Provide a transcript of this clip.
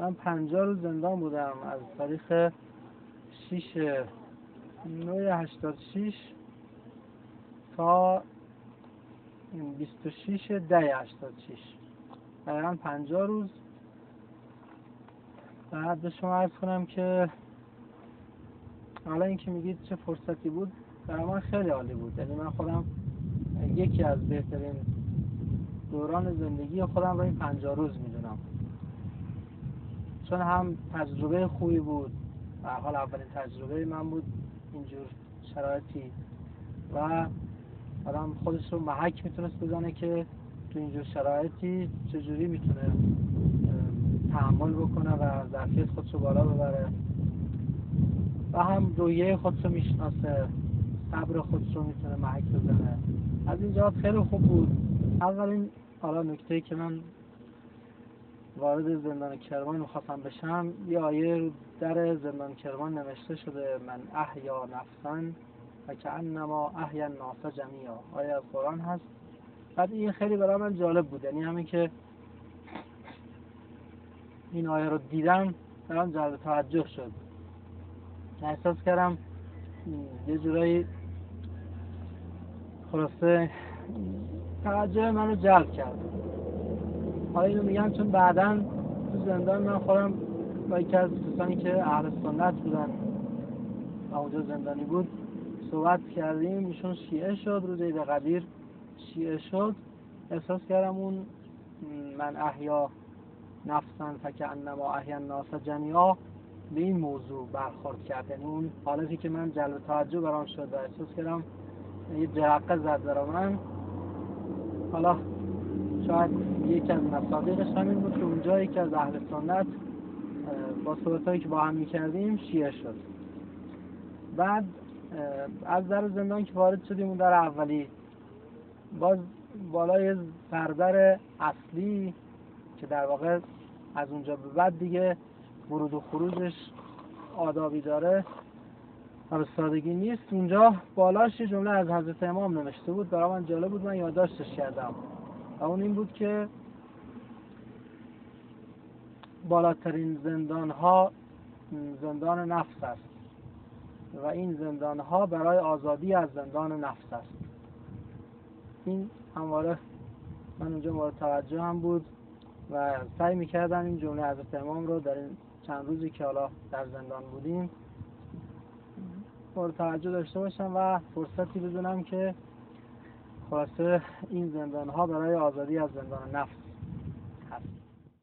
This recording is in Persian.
من 50 روز زندان بودم از تاریخ 6/9/86 تا 26/10/86 دقیقا 50 روز. بعد به شما عرض کنم که حالا این که میگید چه فرصتی بود، برای من خیلی عالی بود. یعنی من خودم یکی از بهترین دوران زندگی خودم رو این 50 روز میدونم، چون هم تجربه خوبی بود، به حال اولین تجربه من بود اینجور شرایطی و آدم خودش رو محک میتونست بزنه که تو اینجور شرایطی چجوری میتونه تحمل بکنه و ظرفیت خودش رو بالا ببره و هم رویه خودش رو میشناسه، صبر خودش رو میتونه محک بزنه. از این جهات خیلی خوب بود. اولین حالا نکته‌ای که من وارد زندان کرمان میخواستم بشم، یه آیه در زندان کرمان نوشته شده من احیا نفسا فکأنما احیا الناس جمیعا، آیه از قرآن هست. بعد این خیلی برای من جالب بود، یعنی همین که این آیه رو دیدم برام جلب توجه شد، احساس کردم یه جورایی خلاصه توجه منو جلب کرد. حالا اینو میگم چون بعداً تو زندان من خودم با یکی از دوستانی که اهل سنت بودن و اونجا زندانی بود صحبت کردیم. ایشون شیعه شد، روز عید قدیر شیعه شد. احساس کردم اون من احیا نفسا فکأنما احیا الناس جمیعا به این موضوع برخورد کرد، یعنی اون حالتی که من جلب توجه برام شد و احساس کردم یه جرقه زد برای من. حالا شاید یکی از مصادیقش همین بود که اونجا یکی از اهل سنت با صحبتایی که با هم میکردیم شیعه شد. بعد از در زندان که وارد شدیم، اون در اولی باز بالای سردر اصلی که در واقع از اونجا به بعد دیگه ورود و خروجش آدابی داره و به سادگی نیست، اونجا بالاش یه جمله از حضرت امام نوشته بود، برای من جالب بود، من یادداشتش کردم و اون این بود که بالاترین زندان ها زندان نفس است و این زندان ها برای آزادی از زندان نفس است. این همواره من اونجا مورد توجه هم بود و سعی میکردم این جمله حضرت امام رو در این چند روزی که حالا در زندان بودیم مورد توجه داشته باشم و فرصتی بدونم که خلاصه این زندان ها برای آزادی از زندان نفس